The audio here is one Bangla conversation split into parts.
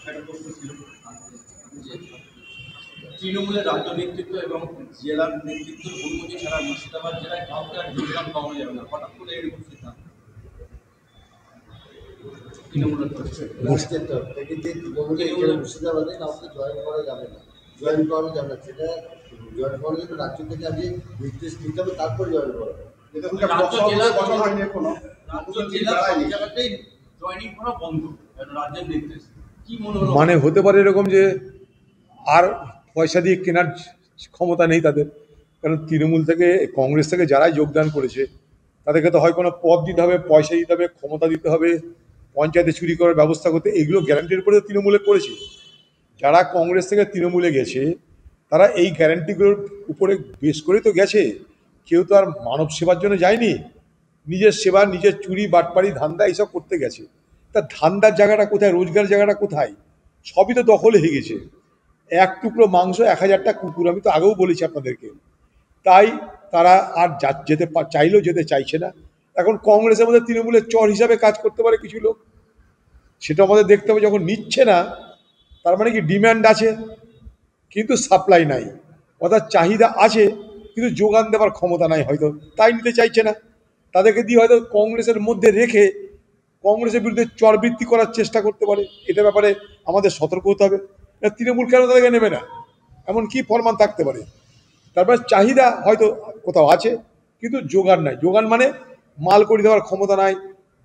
একটা প্রশ্ন ছিল যে তৃণমূলের রাজ্য নেতৃত্ব এবং জেলার নেতৃত্বের অনুমতি ছাড়া মুর্শিদাবাদ জেলায় কাউকে আর যোগদান পাওয়া যাবে না, হঠাৎ করে এরকম সিদ্ধান্ত তৃণমূলের মুর্শিদাবাদে কাউকে জয়েন করা যাবে না, জয়েন করানো যাবে না। সেটা জয়েন করার জন্য রাজ্য থেকে আগে নির্দেশ দিতে হবে, তারপর জয়েন করা হবে। মানে হতে পারে এরকম যে আর পয়সা দিয়ে কেনার ক্ষমতা নেই তাদের, কারণ তৃণমূল থেকে কংগ্রেস থেকে যারাই যোগদান করেছে তাদেরকে তো হয় কোনো পদ দিতে হবে, পয়সা দিতে হবে, ক্ষমতা দিতে হবে, পঞ্চায়েতে চুরি করার ব্যবস্থা করতে, এগুলো গ্যারান্টির উপরে তৃণমূলে করেছে। যারা কংগ্রেস থেকে তৃণমূলে গেছে তারা এই গ্যারান্টিগুলোর উপরে বেশ করে তো গেছে। কেউ তো আর মানব সেবার জন্য যায়নি, নিজের সেবা, নিজের চুরি বাটপাড়ি ধান্দা এইসব করতে গেছে। তা ধান্দার জায়গাটা কোথায়, রোজগার জায়গাটা কোথায়? সবই তো দখল হয়ে গেছে। এক টুকরো মাংস 1000টা কুকুর, আমি তো আগেও বলেছি আপনাদেরকে। তাই তারা আর যেতে চাইলেও যেতে চাইছে না। এখন কংগ্রেসের মধ্যে তৃণমূলের চর হিসাবে কাজ করতে পারে কিছু লোক, সেটা আমাদের দেখতে হবে। যখন নিচ্ছে না তার মানে কি ডিম্যান্ড আছে কিন্তু সাপ্লাই নাই, অর্থাৎ চাহিদা আছে কিন্তু যোগান দেওয়ার ক্ষমতা নাই, হয়তো তাই নিতে চাইছে না। তাদেরকে দিয়ে হয়তো কংগ্রেসের মধ্যে রেখে কংগ্রেসের বিরুদ্ধে চরবৃত্তি করার চেষ্টা করতে পারে। এটা ব্যাপারে আমাদের সতর্ক হতে হবে। তৃণমূল কেন তাদেরকে নেবে না, এমন কি ফরমান থাকতে পারে? তারপরে চাহিদা হয়তো কোথাও আছে কিন্তু জোগান নাই। জোগান মানে মাল করে দেওয়ার ক্ষমতা নাই,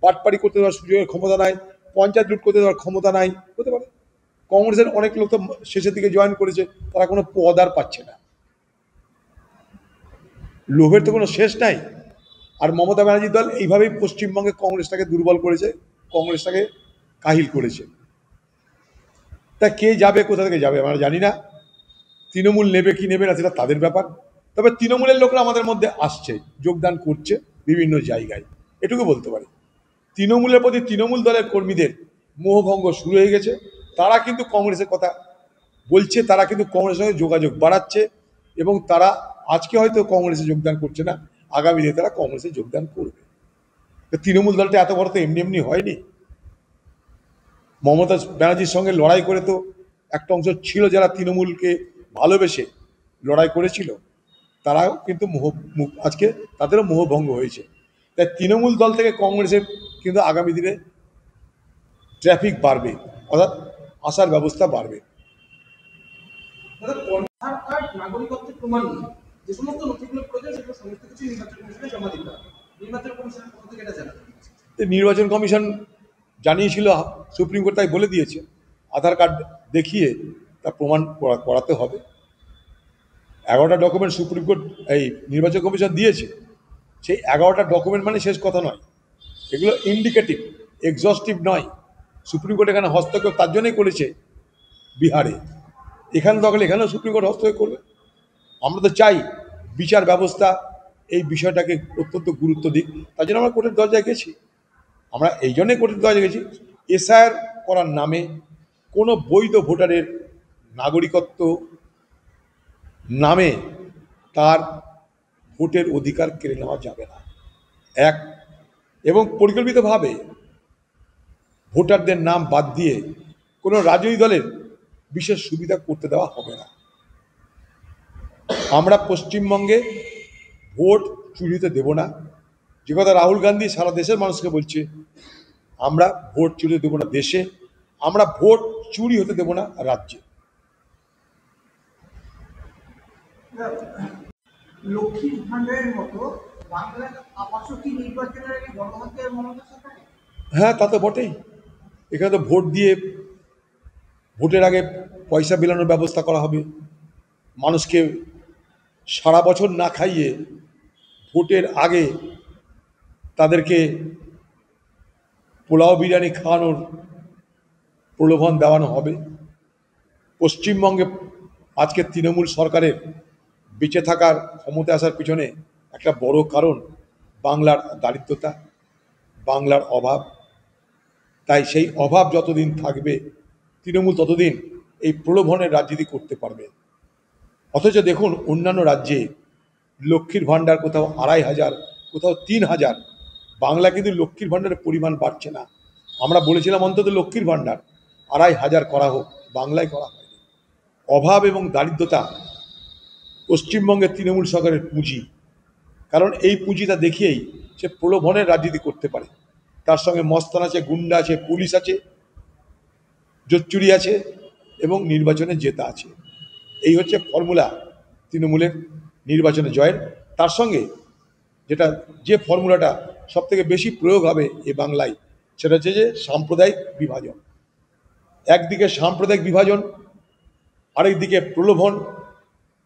বাটপাড়ি করতে দেওয়ার সুযোগের ক্ষমতা নাই, পঞ্চায়েত লুট করতে দেওয়ার ক্ষমতা নাই। হতে পারে কংগ্রেসের অনেক লোক তো শেষের দিকে জয়েন করেছে, তারা কোনো পদ আর পাচ্ছে না। লোভের তো কোনো শেষ নাই। আর মমতা ব্যানার্জির দল এইভাবেই পশ্চিমবঙ্গে কংগ্রেসটাকে দুর্বল করেছে, কংগ্রেসটাকে কাহিল করেছে। তা কে যাবে, কোথা থেকে যাবে আমরা জানি না। তৃণমূল নেবে কি নেবে না সেটা তাদের ব্যাপার। তবে তৃণমূলের লোকরা আমাদের মধ্যে আসছে, যোগদান করছে বিভিন্ন জায়গায়, এটুকু বলতে পারি। তৃণমূলের প্রতি তৃণমূল দলের কর্মীদের মোহভঙ্গ শুরু হয়ে গেছে। তারা কিন্তু কংগ্রেসের কথা বলছে, তারা কিন্তু কংগ্রেসের সঙ্গে যোগাযোগ বাড়াচ্ছে এবং তারা আজকে হয়তো কংগ্রেসে যোগদান করছে না, আগামী দিনে তারা কংগ্রেসে যোগদান করবে। তৃণমূল দলটা এত বড় তো এমনি এমনি হয়নি। মমতা ব্যানার্জির সঙ্গে লড়াই করে তো একটা অংশ ছিল যারা তৃণমূলকে ভালোবেসে লড়াই করেছিল, তারাও কিন্তু আজকে তাদেরও মোহভঙ্গ হয়েছে। তাই তৃণমূল দল থেকে কংগ্রেসের কিন্তু আগামী দিনে ট্রাফিক বাড়বে, অর্থাৎ আসার ব্যবস্থা বাড়বে। নির্বাচন কমিশন জানিয়েছিল, সুপ্রিম কোর্ট তাই বলে দিয়েছে, আধার কার্ড দেখিয়ে তা প্রমাণ করাতে হবে। 11টা ডকুমেন্ট সুপ্রিম কোর্ট এই নির্বাচন কমিশন দিয়েছে। সেই 11টা ডকুমেন্ট মানে শেষ কথা নয়, এগুলো ইন্ডিকেটিভ, এক্সস্টিভ নয়। সুপ্রিম কোর্ট এখানে হস্তক্ষেপ তার জন্যই করেছে বিহারে, এখানে দখল এখানেও সুপ্রিম কোর্ট হস্তক্ষেপ করবে। আমরা তো চাই বিচার ব্যবস্থা এই বিষয়টাকে অত্যন্ত গুরুত্ব দিক, তার জন্য আমরা কোর্টের দরজায় গেছি। আমরা এই জন্যই কোর্টের দরজায় গেছি, এসআইআর করার নামে কোনো বৈধ ভোটারের নাগরিকত্ব নামে তার ভোটের অধিকার কেড়ে নেওয়া যাবে না। এক, এবং পরিকল্পিতভাবে ভোটারদের নাম বাদ দিয়ে কোনো রাজনৈতিক দলের বিশেষ সুবিধা করতে দেওয়া হবে না। আমরা পশ্চিমবঙ্গে ভোট চুরি হতে দেব না, যে কথা রাহুল গান্ধী সারা দেশের মানুষকে বলছে। আমরা ভোট চুরি দেব না দেশে, আমরা ভোট চুরি হতে দেব না রাজ্যে। লক্ষ্মীর ভান্ডারের মতো বাংলার আবাসিক নির্বাচনের আগে গণহত্যার মমতা সরকার। হ্যাঁ, তা তো বটেই। এখানে তো ভোট দিয়ে ভোটের আগে পয়সা বিলানোর ব্যবস্থা করা হবে, মানুষকে সারা বছর না খাইয়ে ভোটের আগে তাদেরকে পোলাও বিরিয়ানি খাওয়ানোর প্রলোভন দেওয়ানো হবে। পশ্চিমবঙ্গে আজকে তৃণমূল সরকারের বেঁচে থাকার ক্ষমতা আসার পিছনে একটা বড় কারণ বাংলার দারিদ্রতা, বাংলার অভাব। তাই সেই অভাব যতদিন থাকবে তৃণমূল ততদিন এই প্রলোভনের রাজনীতি করতে পারবে। অথচ দেখুন অন্যান্য রাজ্যে লক্ষ্মীর ভাণ্ডার কোথাও 2500, কোথাও 3000, বাংলা কিন্তু লক্ষ্মীর ভাণ্ডারের পরিমাণ বাড়ছে না। আমরা বলেছিলাম অন্তত লক্ষ্মীর ভাণ্ডার, 2,500 করা হোক, বাংলায় করা হয়নি। অভাব এবং দারিদ্রতা পশ্চিমবঙ্গের তৃণমূল সরকারের পুঁজি, কারণ এই পুঁজিটা দেখিয়েই সে প্রলোভনের রাজনীতি করতে পারে। তার সঙ্গে মস্তান আছে, গুন্ডা আছে, পুলিশ আছে, জোচ্চুরি আছে এবং নির্বাচনে জেতা আছে। এই হচ্ছে ফর্মুলা তৃণমূলের নির্বাচনে জয়ের। তার সঙ্গে যে ফর্মুলাটা সব থেকে বেশি প্রয়োগ হবে এ বাংলায়, সেটা হচ্ছে যে সাম্প্রদায়িক বিভাজন। একদিকে সাম্প্রদায়িক বিভাজন, আরেকদিকে প্রলোভন,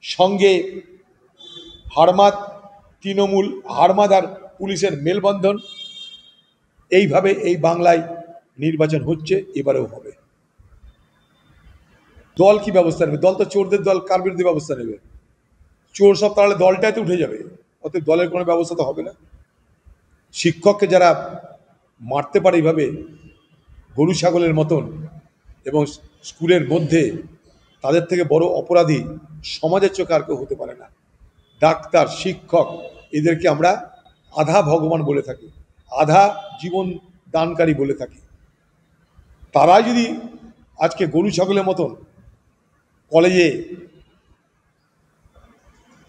সঙ্গে হারমাদ তৃণমূল, হারমাদ আর পুলিশের মেলবন্ধন। এইভাবে এই বাংলায় নির্বাচন হচ্ছে, এবারেও হবে। দল কি ব্যবস্থা নেবে? দল তো চোরদের দল, কার বিরুদ্ধে ব্যবস্থা নেবে? চোর সব তাহলে দলটাতে উঠে যাবে, অতএব দলের কোনো ব্যবস্থা তো হবে না। শিক্ষককে যারা মারতে পারে এইভাবে গরু ছাগলের মতন এবং স্কুলের মধ্যে, তাদের থেকে বড় অপরাধী সমাজের চোখে আর কেউ হতে পারে না। ডাক্তার, শিক্ষক, এদেরকে আমরা আধা ভগবান বলে থাকি, আধা জীবন দানকারী বলে থাকি। তারা যদি আজকে গরু ছাগলের মতন কলেজে,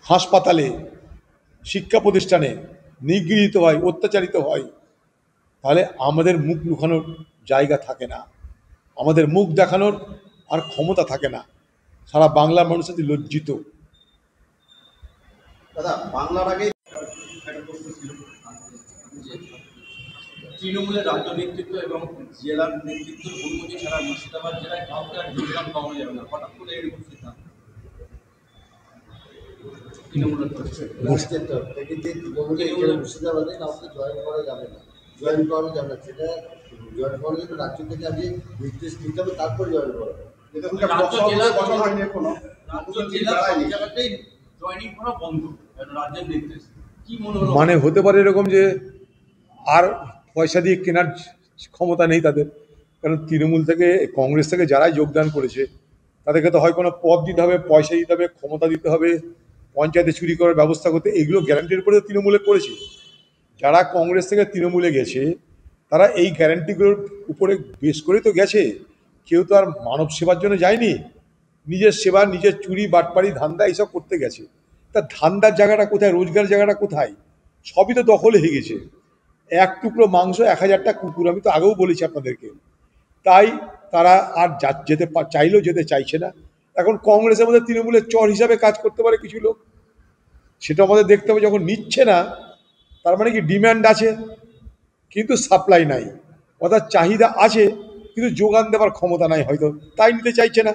হাসপাতালে, শিক্ষা প্রতিষ্ঠানে নিগৃহীত হয়, অত্যাচারিত হয়, তাহলে আমাদের মুখ লুকানোর জায়গা থাকে না, আমাদের মুখ দেখানোর আর ক্ষমতা থাকে না। সারা বাংলার মানুষ আজ লজ্জিত। দাদা, বাংলার আগে একটা প্রশ্ন ছিল যে তৃণমূলের রাজ্য নেতৃত্ব এবং জেলার নেতৃত্বের অনুমতি ছাড়া মুর্শিদাবাদ জেলায় কাউকে আর যোগদান পাওয়া যাবে না, হঠাৎ করে এরকম সিদ্ধান্ত তৃণমূলের তরফে। রাষ্ট্রের তরফ থেকে যে তৃণমূলে এখানে মুর্শিদাবাদে কাউকে জয়েন করা যাবে না, জয়েন করানো যাবে না। সেটা জয়েন করার জন্য রাজ্য থেকে আগে নির্দেশ দিতে হবে, তারপর জয়েন করা হবে। রাজ্য জেলা রাজ্য জেলা সব জায়গাতেই জয়েনিং করা বন্ধ, রাজ্যের নির্দেশ। কি মনে হলো? মানে হতে পারে এরকম যে আর পয়সা দিয়ে কেনার ক্ষমতা নেই তাদের, কারণ তৃণমূল থেকে, কংগ্রেস থেকে যারাই যোগদান করেছে তাদেরকে তো হয় কোনো পদ দিতে হবে, পয়সা দিতে হবে, ক্ষমতা দিতে হবে, পঞ্চায়েতে চুরি করার ব্যবস্থা করতে, এগুলো গ্যারান্টির উপরে তৃণমূলে করেছে। যারা কংগ্রেস থেকে তৃণমূলে গেছে তারা এই গ্যারান্টিগুলোর উপরে বেশ করেই তো গেছে। কেউ তো আর মানব সেবার জন্য যায়নি, নিজের সেবা, নিজের চুরি বাটপাড়ি ধান্দা এইসব করতে গেছে। তা ধান্দার জায়গাটা কোথায়, রোজগার জায়গাটা কোথায়? সবই তো দখল হয়ে গেছে। এক টুকরো মাংস, 1000টা কুকুর, আমি তো আগেও বলেছি আপনাদেরকে। তাই তারা আর যেতে চাইলেও যেতে চাইছে না। এখন কংগ্রেসের মধ্যে তৃণমূলের চর হিসাবে কাজ করতে পারে কিছু লোক, সেটা আমাদের দেখতে হবে। যখন নিচ্ছে না, তার মানে কি ডিম্যান্ড আছে কিন্তু সাপ্লাই নাই, অর্থাৎ চাহিদা আছে কিন্তু যোগান দেওয়ার ক্ষমতা নাই হয়তো, তাই নিতে চাইছে না।